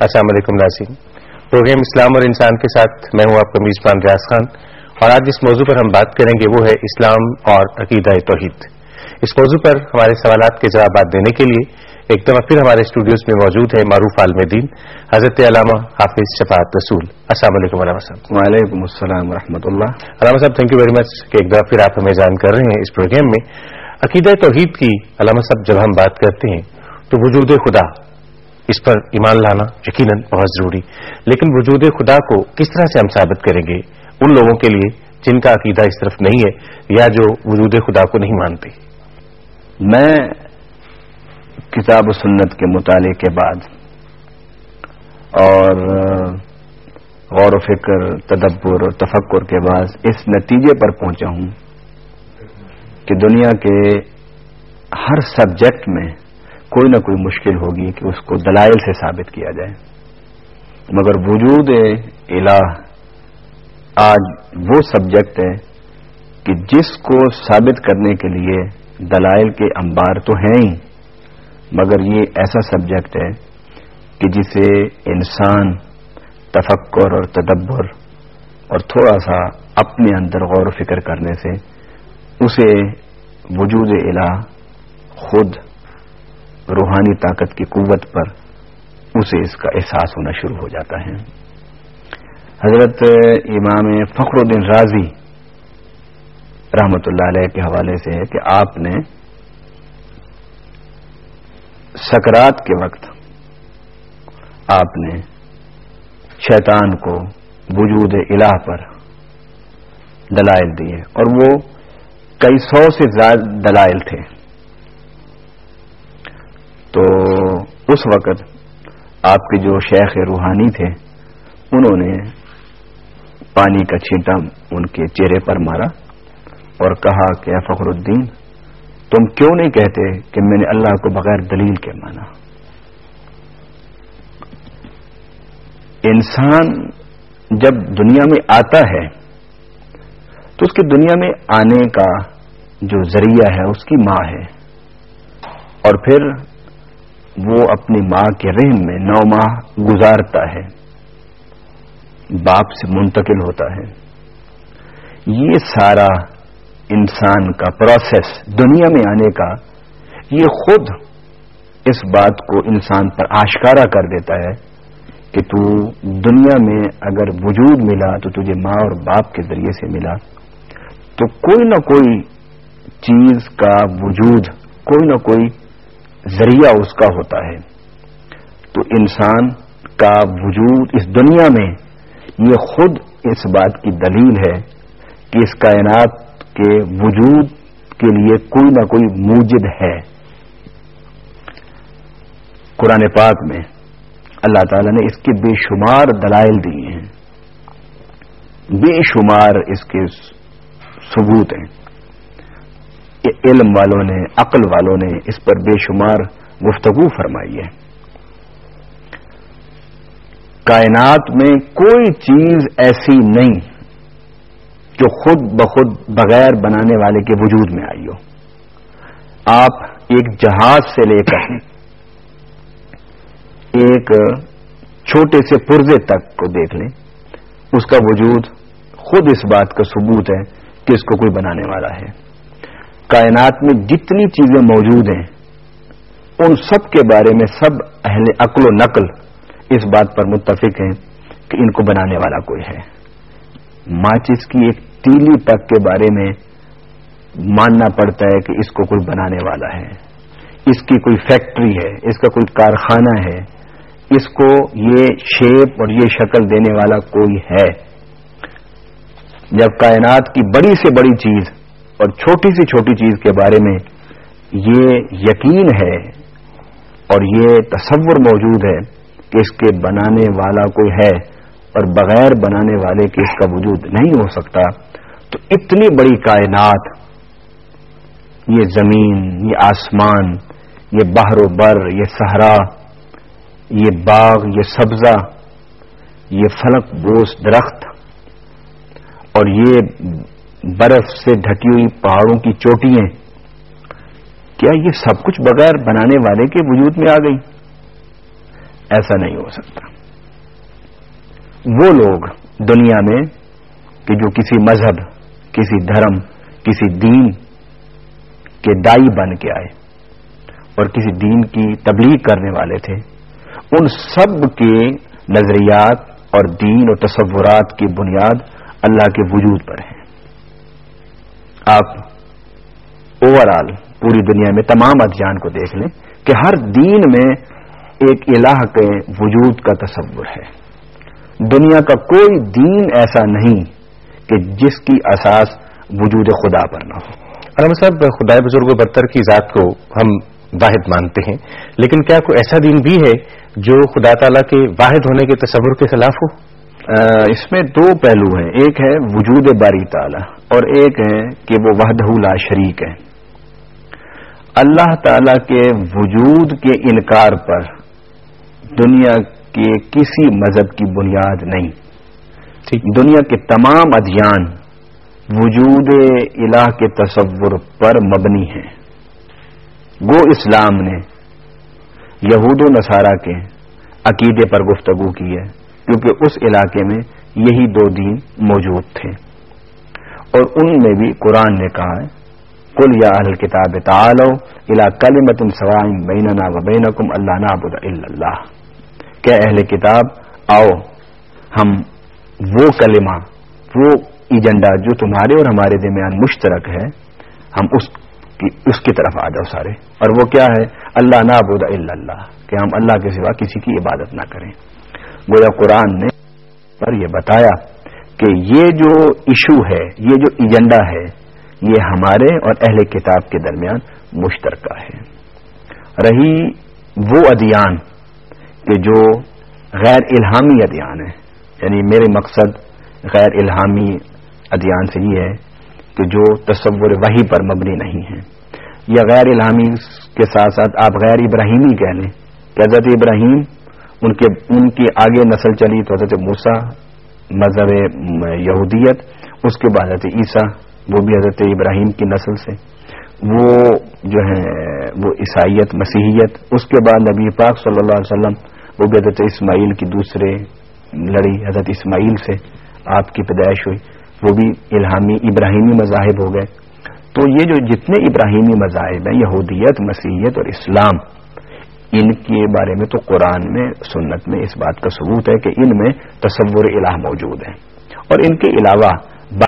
السلام علیکم ناظرین، پروگرام اسلام اور انسان کے ساتھ میں ہوں آپ کا میزبان ریاض خان، اور آج جس موضوع پر ہم بات کریں گے وہ ہے اسلام اور عقیدہ توحید۔ اس موضوع پر ہمارے سوالات کے جوابات دینے کے لیے ایک دفعہ پھر ہمارے اسٹوڈیوز میں موجود ہے معروف عالم دین حضرت علامہ حافظ شفاعت رسول۔ السلام علیکم علامہ صاحب۔ وعلیکم السلام ورحمۃ اللہ۔ علامہ صاحب تھینک یو ویری مچ کہ ایک دفعہ پھر آپ ہمیں جان کر رہے ہیں اس پروگرام میں۔ عقیدہ توحید کی علامہ صاحب جب ہم بات کرتے ہیں تو وجود خدا، اس پر ایمان لانا یقیناً بہت ضروری، لیکن وجود خدا کو کس طرح سے ہم ثابت کریں گے ان لوگوں کے لیے جن کا عقیدہ اس طرف نہیں ہے یا جو وجود خدا کو نہیں مانتے؟ میں کتاب و سنت کے مطالعے کے بعد اور غور و فکر، تدبر اور تفکر کے بعد اس نتیجے پر پہنچا ہوں کہ دنیا کے ہر سبجیکٹ میں کوئی نہ کوئی مشکل ہوگی کہ اس کو دلائل سے ثابت کیا جائے، مگر وجود الہ آج وہ سبجیکٹ ہے کہ جس کو ثابت کرنے کے لیے دلائل کے انبار تو ہیں ہی، مگر یہ ایسا سبجیکٹ ہے کہ جسے انسان تفکر اور تدبر اور تھوڑا سا اپنے اندر غور و فکر کرنے سے اسے وجود الہ خود روحانی طاقت کی قوت پر اسے اس کا احساس ہونا شروع ہو جاتا ہے۔ حضرت امام فخر الدین رازی رحمۃ اللہ علیہ کے حوالے سے ہے کہ آپ نے سکرات کے وقت آپ نے شیطان کو وجود الہ پر دلائل دیے، اور وہ کئی سو سے زیادہ دلائل تھے۔ تو اس وقت آپ کے جو شیخ روحانی تھے انہوں نے پانی کا چھینٹا ان کے چہرے پر مارا اور کہا کہ اے فخر الدین، تم کیوں نہیں کہتے کہ میں نے اللہ کو بغیر دلیل کے مانا؟ انسان جب دنیا میں آتا ہے تو اس کے دنیا میں آنے کا جو ذریعہ ہے اس کی ماں ہے، اور پھر وہ اپنی ماں کے رحم میں 9 ماہ گزارتا ہے، باپ سے منتقل ہوتا ہے۔ یہ سارا انسان کا پروسیس دنیا میں آنے کا، یہ خود اس بات کو انسان پر آشکارا کر دیتا ہے کہ تو دنیا میں اگر وجود ملا تو تجھے ماں اور باپ کے ذریعے سے ملا، تو کوئی نہ کوئی چیز کا وجود، کوئی نہ کوئی ذریعہ اس کا ہوتا ہے۔ تو انسان کا وجود اس دنیا میں یہ خود اس بات کی دلیل ہے کہ اس کائنات کے وجود کے لیے کوئی نہ کوئی موجد ہے۔ قرآن پاک میں اللہ تعالی نے اس کے بے شمار دلائل دیے ہیں، بے شمار اس کے ثبوت ہیں۔ علم والوں نے، عقل والوں نے اس پر بے شمار گفتگو فرمائی ہے۔ کائنات میں کوئی چیز ایسی نہیں جو خود بخود بغیر بنانے والے کے وجود میں آئی ہو۔ آپ ایک جہاز سے لے کر ایک چھوٹے سے پرزے تک کو دیکھ لیں، اس کا وجود خود اس بات کا ثبوت ہے کہ اس کو کوئی بنانے والا ہے۔ کائنات میں جتنی چیزیں موجود ہیں ان سب کے بارے میں سب اہل عقل و نقل اس بات پر متفق ہیں کہ ان کو بنانے والا کوئی ہے۔ ماچس کی ایک تیلی تک کے بارے میں ماننا پڑتا ہے کہ اس کو کوئی بنانے والا ہے، اس کی کوئی فیکٹری ہے، اس کا کوئی کارخانہ ہے، اس کو یہ شیپ اور یہ شکل دینے والا کوئی ہے۔ جب کائنات کی بڑی سے بڑی چیز اور چھوٹی سی چھوٹی چیز کے بارے میں یہ یقین ہے اور یہ تصور موجود ہے کہ اس کے بنانے والا کوئی ہے اور بغیر بنانے والے کے اس کا وجود نہیں ہو سکتا، تو اتنی بڑی کائنات، یہ زمین، یہ آسمان، یہ بحر و بر، یہ صحرا، یہ باغ، یہ سبزہ، یہ فلک بوس درخت اور یہ برف سے ڈھکی ہوئی پہاڑوں کی چوٹیاں، کیا یہ سب کچھ بغیر بنانے والے کے وجود میں آ گئی؟ ایسا نہیں ہو سکتا. وہ لوگ دنیا میں کہ جو کسی مذہب، کسی دھرم، کسی دین کے دائی بن کے آئے اور کسی دین کی تبلیغ کرنے والے تھے، ان سب کے نظریات اور دین اور تصورات کی بنیاد اللہ کے وجود پر ہے. آپ اوورآل پوری دنیا میں تمام ادیان کو دیکھ لیں کہ ہر دین میں ایک الہ کے وجود کا تصور ہے. دنیا کا کوئی دین ایسا نہیں کہ جس کی اساس وجود خدا پر نہ ہو. علامہ صاحب، خدائے بزرگ و برتر کی ذات کو ہم واحد مانتے ہیں، لیکن کیا کوئی ایسا دین بھی ہے جو خدا تعالیٰ کے واحد ہونے کے تصور کے خلاف ہو؟ اس میں دو پہلو ہیں. ایک ہے وجود باری تعالیٰ اور ایک ہے کہ وہ وحدہ لا شریک ہے. اللہ تعالیٰ کے وجود کے انکار پر دنیا کے کسی مذہب کی بنیاد نہیں. دنیا کے تمام ادیان وجود الہ کے تصور پر مبنی ہیں. گو اسلام نے یہود و نصارہ کے عقیدے پر گفتگو کی ہے، کیونکہ اس علاقے میں یہی دو دین موجود تھے، اور ان میں بھی قرآن نے کہا ہے قل یا اہل الکتاب تعالوا الی کلمۃ سواء بیننا وبینکم الا نعبد الا اللہ. کہ اہل کتاب آؤ، ہم وہ کلمہ، وہ ایجنڈا جو تمہارے اور ہمارے درمیان مشترک ہے، ہم اس کی طرف آ جاؤ سارے. اور وہ کیا ہے؟ اللہ نعبد الا اللہ، کہ ہم اللہ کے سوا کسی کی عبادت نہ کریں. گویا قرآن نے پر یہ بتایا کہ یہ جو ایشو ہے، یہ جو ایجنڈا ہے، یہ ہمارے اور اہل کتاب کے درمیان مشترکہ ہے. رہی وہ ادیان کہ جو غیر الہامی ادیان ہیں، یعنی میرے مقصد غیر الہامی ادیان سے یہ ہے کہ جو تصور وحی پر مبنی نہیں ہیں، یا غیر الہامی کے ساتھ ساتھ آپ غیر ابراہیمی کہہ لیں کہ حضرت ابراہیم ان کی آگے نسل چلی تو حضرت موسیٰ مذہب یہودیت، اس کے بعد حضرت عیسیٰ وہ بھی حضرت ابراہیم کی نسل سے، وہ جو ہے وہ عیسائیت مسیحیت، اس کے بعد نبی پاک صلی اللہ علیہ وسلم وہ بھی حضرت اسماعیل کی دوسرے لڑی، حضرت اسماعیل سے آپ کی پیدائش ہوئی، وہ بھی الہامی ابراہیمی مذاہب ہو گئے. تو یہ جو جتنے ابراہیمی مذاہب ہیں، یہودیت، مسیحیت اور اسلام، ان کے بارے میں تو قرآن میں، سنت میں اس بات کا ثبوت ہے کہ ان میں تصور الہ موجود ہے. اور ان کے علاوہ